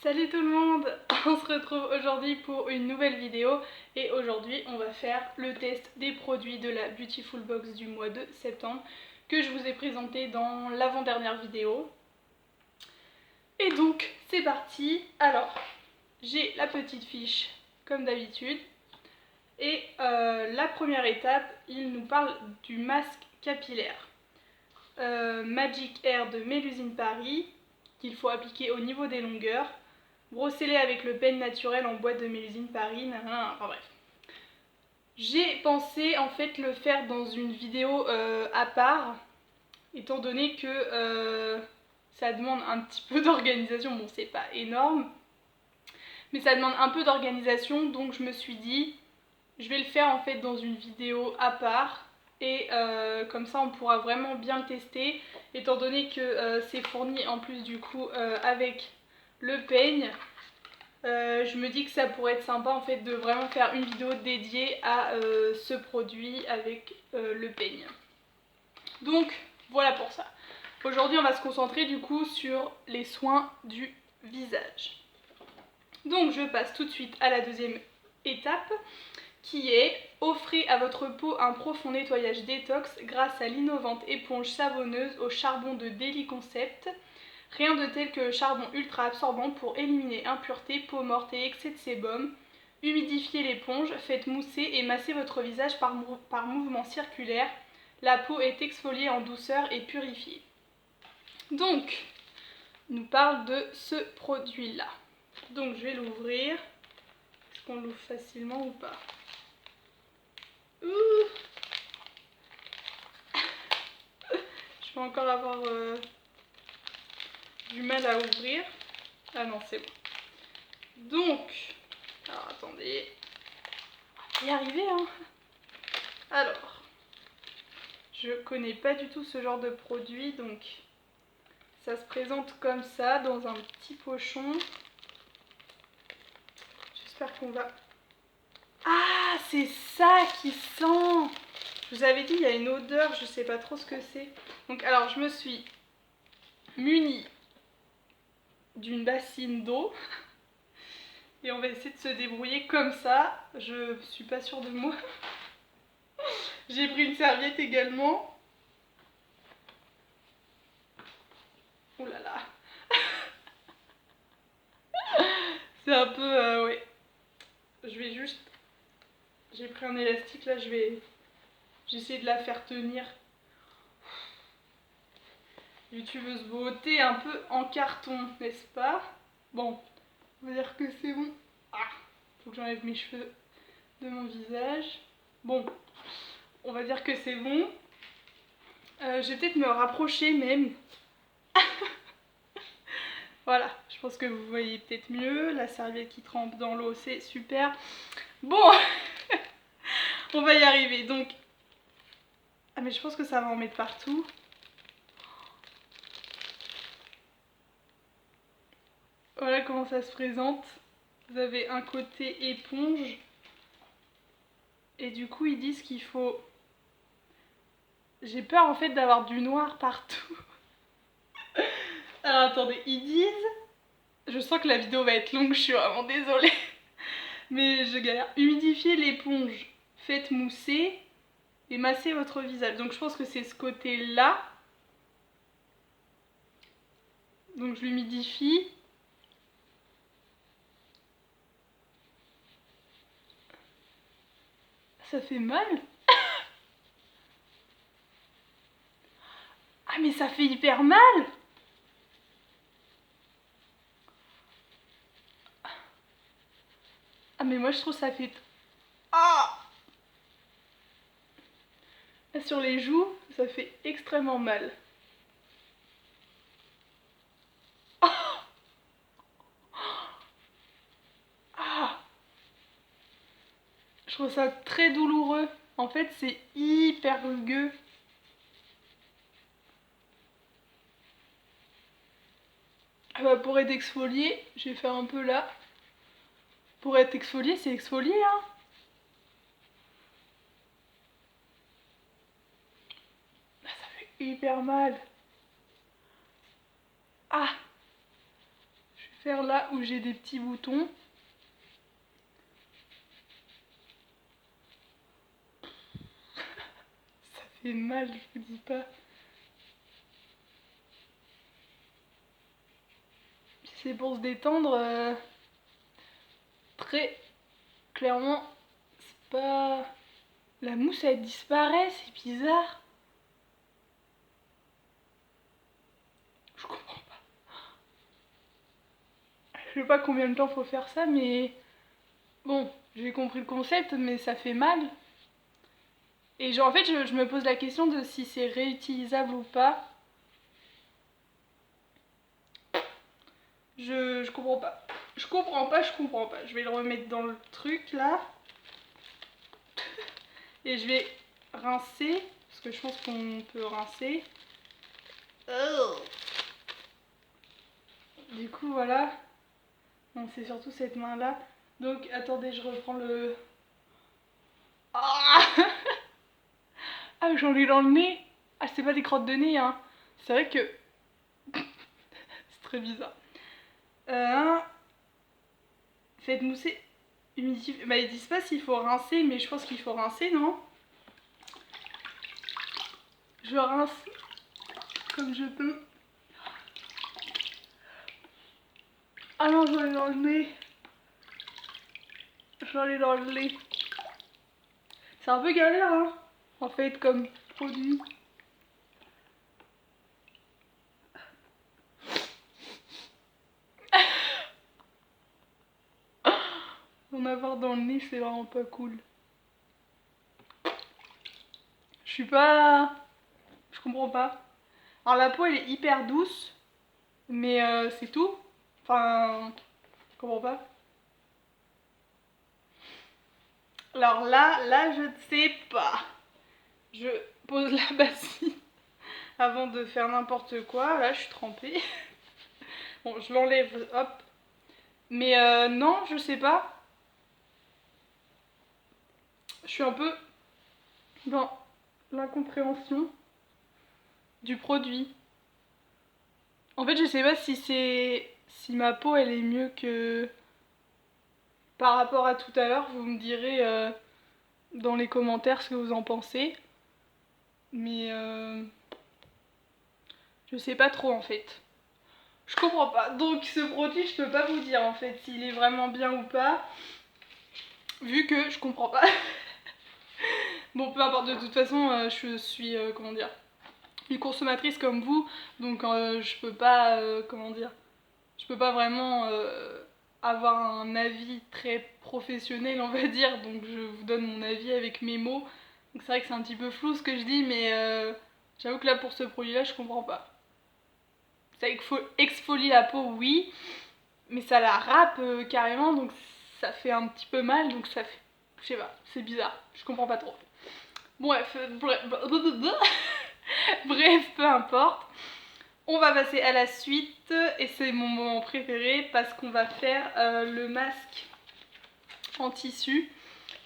Salut tout le monde, on se retrouve aujourd'hui pour une nouvelle vidéo et aujourd'hui on va faire le test des produits de la Beautiful Box du mois de septembre que je vous ai présenté dans l'avant-dernière vidéo. Et donc c'est parti. Alors j'ai la petite fiche comme d'habitude et la première étape, il nous parle du masque capillaire Magic Air de Mélusine Paris qu'il faut appliquer au niveau des longueurs. Brossez-les avec le peigne naturel en boîte de Mélusine Paris, enfin bref. J'ai pensé en fait le faire dans une vidéo à part, étant donné que ça demande un petit peu d'organisation. Bon, c'est pas énorme, mais ça demande un peu d'organisation, donc je me suis dit, je vais le faire en fait dans une vidéo à part, et comme ça on pourra vraiment bien le tester, étant donné que c'est fourni en plus du coup avec le peigne. Je me dis que ça pourrait être sympa en fait de vraiment faire une vidéo dédiée à ce produit avec le peigne. Donc voilà pour ça. Aujourd'hui on va se concentrer du coup sur les soins du visage. Donc je passe tout de suite à la deuxième étape qui est: offrez à votre peau un profond nettoyage détox grâce à l'innovante éponge savonneuse au charbon de Daily Concept. Rien de tel que le charbon ultra absorbant pour éliminer impuretés, peau morte et excès de sébum. Humidifiez l'éponge, faites mousser et masser votre visage par mouvement circulaire. La peau est exfoliée en douceur et purifiée. Donc, on nous parle de ce produit-là. Donc, je vais l'ouvrir. Est-ce qu'on l'ouvre facilement ou pas? Ouh, je vais encore avoir du mal à ouvrir. Ah non, c'est bon. Donc, alors attendez, on va y arriver hein. Alors, je connais pas du tout ce genre de produit, donc ça se présente comme ça dans un petit pochon. J'espère qu'on va... Ah, c'est ça qui sent! Je vous avais dit, il y a une odeur, je sais pas trop ce que c'est. Donc alors, je me suis munie d'une bassine d'eau. Et on va essayer de se débrouiller comme ça. Je suis pas sûre de moi. J'ai pris une serviette également. Oh là là. C'est un peu... ouais. Je vais juste... J'ai pris un élastique là, j'essaie de la faire tenir. Youtubeuse beauté un peu en carton, n'est-ce pas? Bon, on va dire que c'est bon. Ah, faut que j'enlève mes cheveux de mon visage. Bon, on va dire que c'est bon. Je vais peut-être me rapprocher même. Voilà, je pense que vous voyez peut-être mieux. La serviette qui trempe dans l'eau, c'est super. Bon, on va y arriver. Donc, ah mais je pense que ça va en mettre partout. Voilà comment ça se présente. Vous avez un côté éponge. Et du coup, ils disent qu'il faut... J'ai peur en fait d'avoir du noir partout. Alors attendez, ils disent... Je sens que la vidéo va être longue, je suis vraiment désolée. Mais je galère. Humidifiez l'éponge, faites mousser et massez votre visage. Donc je pense que c'est ce côté-là. Donc je l'humidifie. Ça fait mal. Ah mais ça fait hyper mal. Ah mais moi je trouve ça fait... Ah, sur les joues, ça fait extrêmement mal. Ah, je trouve ça très douloureux. En fait, c'est hyper rugueux. Ah bah, pour être exfolié, je vais faire un peu là. Pour être exfolié, c'est exfolié, hein. Ah, ça fait hyper mal. Ah, je vais faire là où j'ai des petits boutons. Ça fait mal, je vous dis pas. Si c'est pour se détendre, très clairement, c'est pas... La mousse elle disparaît, c'est bizarre. Je comprends pas. Je sais pas combien de temps faut faire ça, mais bon, j'ai compris le concept, mais ça fait mal. Et genre, en fait, je me pose la question de si c'est réutilisable ou pas. Je comprends pas. Je comprends pas, je comprends pas. Je vais le remettre dans le truc là. Et je vais rincer. Parce que je pense qu'on peut rincer. Oh. Du coup, voilà. Bon, c'est surtout cette main là. Donc, attendez, je reprends le... Ah, ah j'en ai dans le nez. Ah, c'est pas des crottes de nez, hein. C'est vrai que... c'est très bizarre. Faites mousser, humidifier. Bah, ils disent pas s'il faut rincer, mais je pense qu'il faut rincer, non? Je rince comme je peux. Ah non, j'en ai dans le nez. J'en ai dans le nez. C'est un peu galère, hein, en fait, comme produit. En avoir dans le nez, c'est vraiment pas cool. Je suis pas... Je comprends pas. Alors la peau, elle est hyper douce, mais c'est tout. Enfin, je comprends pas. Alors là, je ne sais pas. Je pose la bassine avant de faire n'importe quoi. Là, je suis trempée. Bon, je l'enlève, hop. Mais non, je sais pas. Je suis un peu dans l'incompréhension du produit. En fait, je sais pas si c'est... Si ma peau, elle est mieux que... Par rapport à tout à l'heure, vous me direz dans les commentaires ce que vous en pensez. Mais je sais pas trop en fait. Je comprends pas. Donc ce produit, je peux pas vous dire en fait s'il est vraiment bien ou pas. Vu que je comprends pas. Bon, peu importe, de toute façon, je suis, comment dire, une consommatrice comme vous. Donc je peux pas, comment dire, je peux pas vraiment avoir un avis très professionnel, on va dire. Donc je vous donne mon avis avec mes mots. Donc c'est vrai que c'est un petit peu flou ce que je dis, mais j'avoue que là pour ce produit-là, je comprends pas. Ça exfolie la peau, oui, mais ça la râpe carrément, donc ça fait un petit peu mal, donc ça fait... Je sais pas, c'est bizarre, je comprends pas trop. Bref, bref, peu importe. On va passer à la suite, et c'est mon moment préféré, parce qu'on va faire le masque en tissu.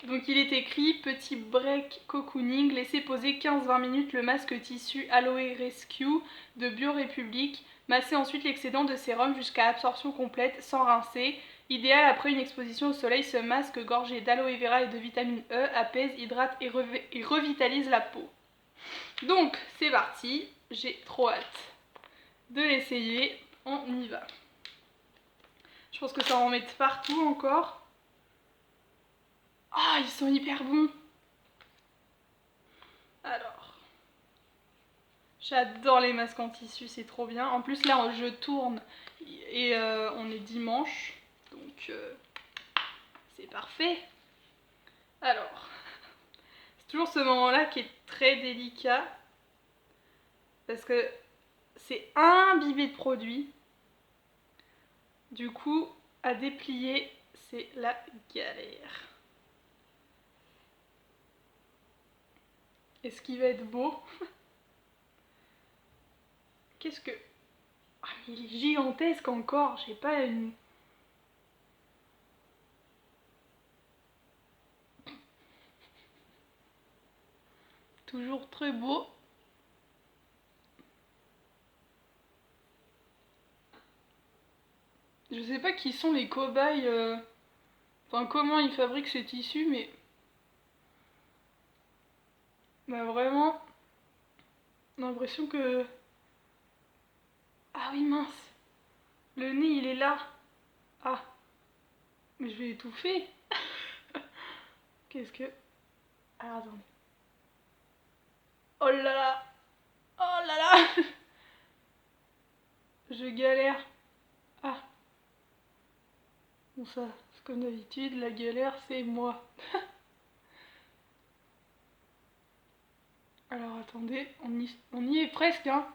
Donc il est écrit petit break cocooning, laissez poser 15-20 minutes le masque tissu Aloe Rescue de Biorépublique. Massez ensuite l'excédent de sérum jusqu'à absorption complète sans rincer. Idéal après une exposition au soleil, ce masque gorgé d'aloe vera et de vitamine E apaise, hydrate et revitalise la peau. Donc c'est parti, j'ai trop hâte de l'essayer, on y va. Je pense que ça va en mettre partout encore. Ah, ils sont hyper bons. Alors, j'adore les masques en tissu, c'est trop bien. En plus là, je tourne et on est dimanche, donc c'est parfait. Alors, c'est toujours ce moment-là qui est très délicat parce que c'est imbibé de produit. Du coup, à déplier, c'est la galère. Est-ce qu'il va être beau? Qu'est-ce que... Ah, mais il est gigantesque encore, j'ai pas une... Toujours très beau. Je sais pas qui sont les cobayes, enfin comment ils fabriquent ces tissus, mais bah vraiment, l'impression que... Ah oui mince, le nez il est là. Ah, mais je vais étouffer. Qu'est-ce que... Ah attendez. Oh là là. Oh là là. Je galère. Ah. Bon ça, c'est comme d'habitude, la galère c'est moi. Alors attendez, on y est presque hein.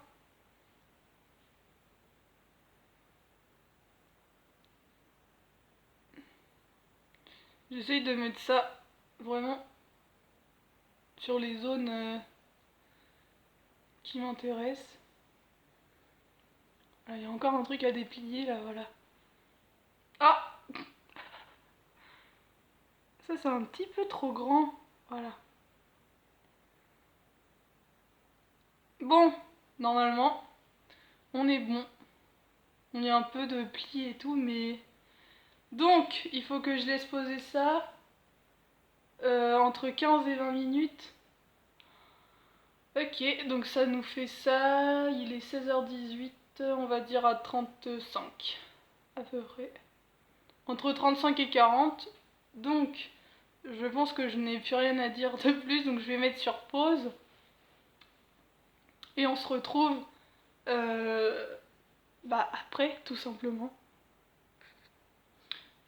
J'essaye de mettre ça vraiment sur les zones qui m'intéressent. Ah, il y a encore un truc à déplier là, voilà. Ah, ça c'est un petit peu trop grand. Voilà. Bon, normalement, on est bon. On y a un peu de plis et tout, mais... Donc, il faut que je laisse poser ça entre 15 et 20 minutes. Ok, donc ça nous fait ça, il est 16h18, on va dire à 35, à peu près. Entre 35 et 40, donc je pense que je n'ai plus rien à dire de plus, donc je vais mettre sur pause. Et on se retrouve après, tout simplement.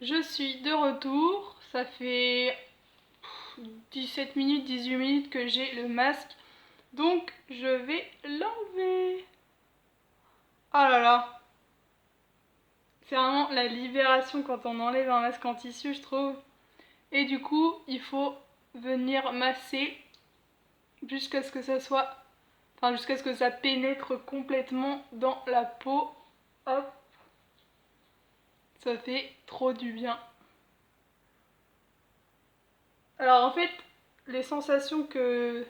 Je suis de retour, ça fait 17 minutes, 18 minutes que j'ai le masque. Donc je vais l'enlever. Oh là là. C'est vraiment la libération quand on enlève un masque en tissu, je trouve. Et du coup, il faut venir masser jusqu'à ce que ça soit... Enfin, jusqu'à ce que ça pénètre complètement dans la peau. Hop. Ça fait trop du bien. Alors en fait, les sensations que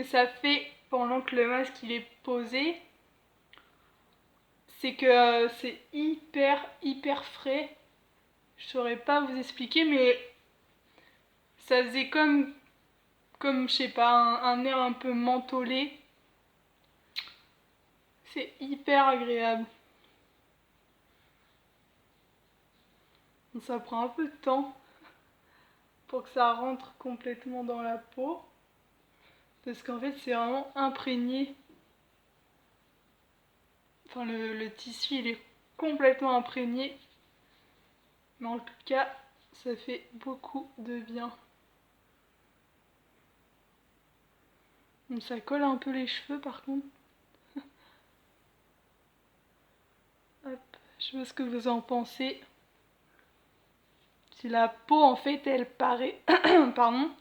ça fait pendant que le masque il est posé, c'est que c'est hyper frais. Je saurais pas vous expliquer, mais ça faisait comme je sais pas, un air un peu mentholé. C'est hyper agréable. Ça prend un peu de temps pour que ça rentre complètement dans la peau. Parce qu'en fait, c'est vraiment imprégné. Enfin, le tissu, il est complètement imprégné. Mais en tout cas, ça fait beaucoup de bien. Donc ça colle un peu les cheveux par contre. Hop, je sais pas ce que vous en pensez. Si la peau en fait elle paraît... Pardon.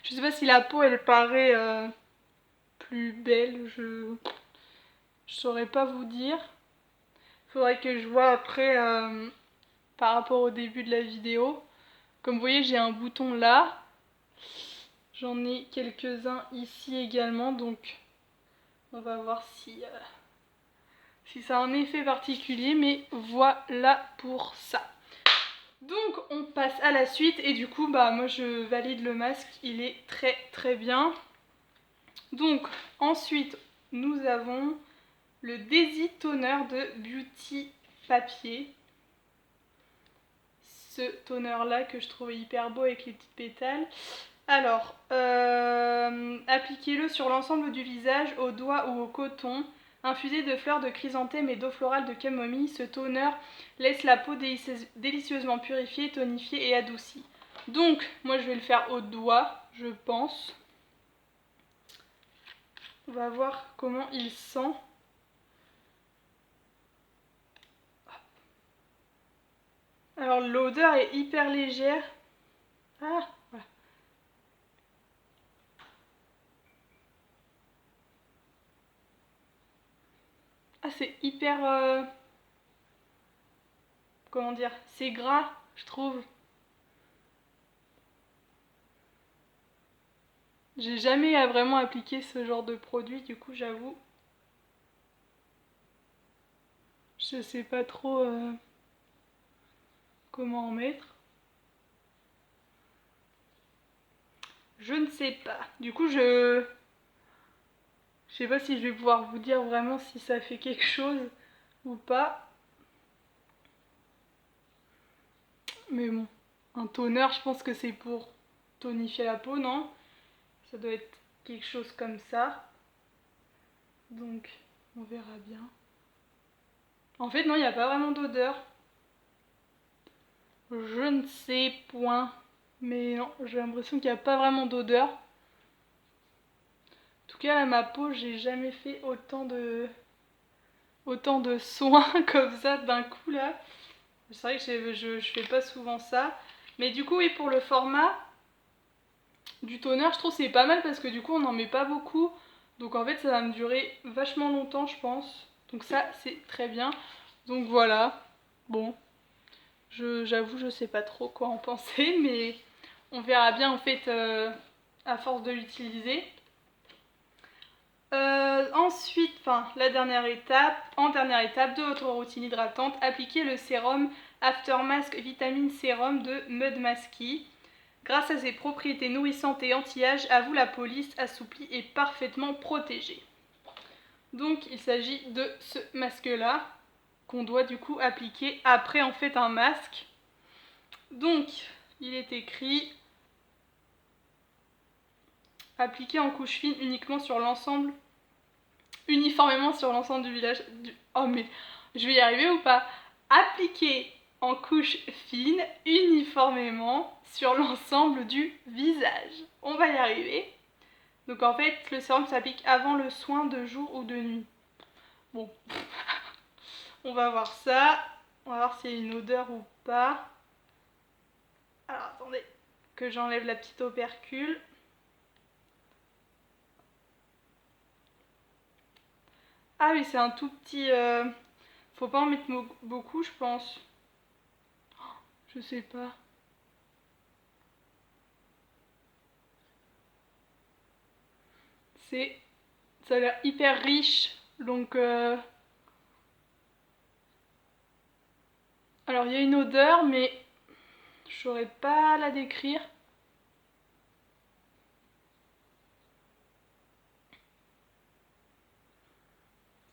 Je sais pas si la peau elle paraît plus belle, je saurais pas vous dire. Faudrait que je vois après par rapport au début de la vidéo. Comme vous voyez, j'ai un bouton là. J'en ai quelques-uns ici également, donc on va voir si ça a un effet particulier, mais voilà pour ça. Donc on passe à la suite et du coup bah moi je valide le masque, il est très bien. Donc ensuite nous avons le Daisy Toner de Beauty Papier. Ce toner là que je trouvais hyper beau avec les petites pétales. Alors, appliquez-le sur l'ensemble du visage, au doigt ou au coton. Infusé de fleurs de chrysanthème et d'eau florale de camomille, ce toner laisse la peau délicieusement purifiée, tonifiée et adoucie. Donc, moi je vais le faire au doigt, je pense. On va voir comment il sent. Alors l'odeur est hyper légère. Ah, voilà. Ah, c'est hyper... comment dire? C'est gras, je trouve. J'ai jamais vraiment appliqué ce genre de produit, du coup j'avoue. Je sais pas trop... comment en mettre. Je ne sais pas. Du coup, je sais pas si je vais pouvoir vous dire vraiment si ça fait quelque chose ou pas. Mais bon, un toner, je pense que c'est pour tonifier la peau, non? Ça doit être quelque chose comme ça. Donc, on verra bien. En fait, non, il n'y a pas vraiment d'odeur. Je ne sais point. Mais non, j'ai l'impression qu'il n'y a pas vraiment d'odeur. En tout cas, là, ma peau, j'ai jamais fait autant de soins comme ça d'un coup, là. C'est vrai que je fais pas souvent ça. Mais du coup, oui, pour le format du toner, je trouve que c'est pas mal parce que du coup, on n'en met pas beaucoup. Donc en fait, ça va me durer vachement longtemps, je pense. Donc ça, c'est très bien. Donc voilà. Bon, j'avoue, je sais pas trop quoi en penser, mais on verra bien en fait à force de l'utiliser. Ensuite, la dernière étape, de votre routine hydratante, appliquez le sérum After Mask Vitamine Sérum de Mud Masky. Grâce à ses propriétés nourrissantes et anti-âge, à vous la peau lisse, assouplie et parfaitement protégée. Donc il s'agit de ce masque-là qu'on doit du coup appliquer après en fait un masque. Donc il est écrit appliquer en couche fine uniquement sur l'ensemble, uniformément sur l'ensemble du village. Oh mais je vais y arriver ou pas? Appliquer en couche fine uniformément sur l'ensemble du visage. On va y arriver. Donc en fait, le sérum s'applique avant le soin de jour ou de nuit. Bon, on va voir ça. On va voir s'il y a une odeur ou pas. Alors attendez, que j'enlève la petite opercule. Ah oui, c'est un tout petit... Faut pas en mettre beaucoup, je pense. Je sais pas. Ça a l'air hyper riche. Donc... Alors il y a une odeur, mais je saurais pas la décrire.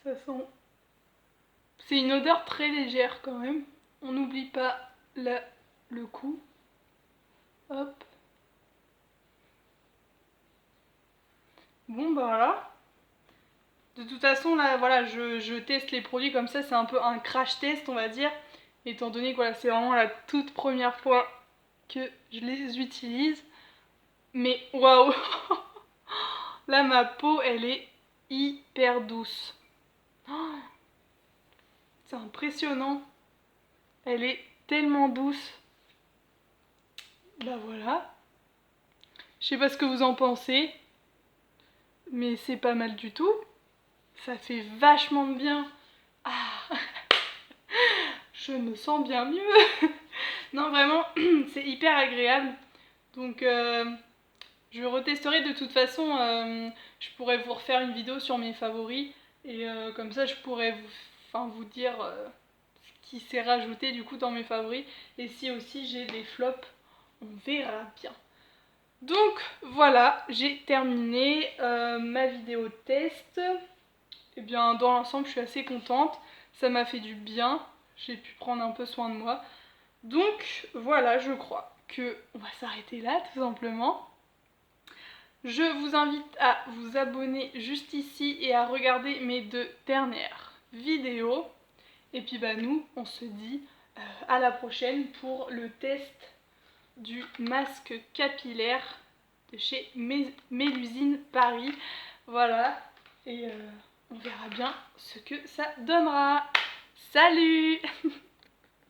Ça sent... C'est une odeur très légère quand même. On n'oublie pas le coup. Hop. Bon bah voilà. De toute façon là voilà, je teste les produits comme ça, c'est un peu un crash test on va dire. Étant donné que voilà, c'est vraiment la toute première fois que je les utilise. Mais waouh. Là ma peau elle est hyper douce. Oh, c'est impressionnant. Elle est tellement douce. Bah voilà. Je sais pas ce que vous en pensez. Mais c'est pas mal du tout. Ça fait vachement de bien. Ah, je me sens bien mieux. Non, vraiment, c'est hyper agréable. Donc, je retesterai de toute façon. Je pourrais vous refaire une vidéo sur mes favoris. Et comme ça, je pourrais vous dire ce qui s'est rajouté du coup dans mes favoris. Et si aussi j'ai des flops, on verra bien. Donc voilà, j'ai terminé ma vidéo test. Et bien dans l'ensemble je suis assez contente, ça m'a fait du bien, j'ai pu prendre un peu soin de moi. Donc voilà, je crois que on va s'arrêter là tout simplement. Je vous invite à vous abonner juste ici et à regarder mes 2 dernières vidéos. Et puis bah nous on se dit à la prochaine pour le test du masque capillaire de chez Mélusine Paris. Voilà, et on verra bien ce que ça donnera. Salut!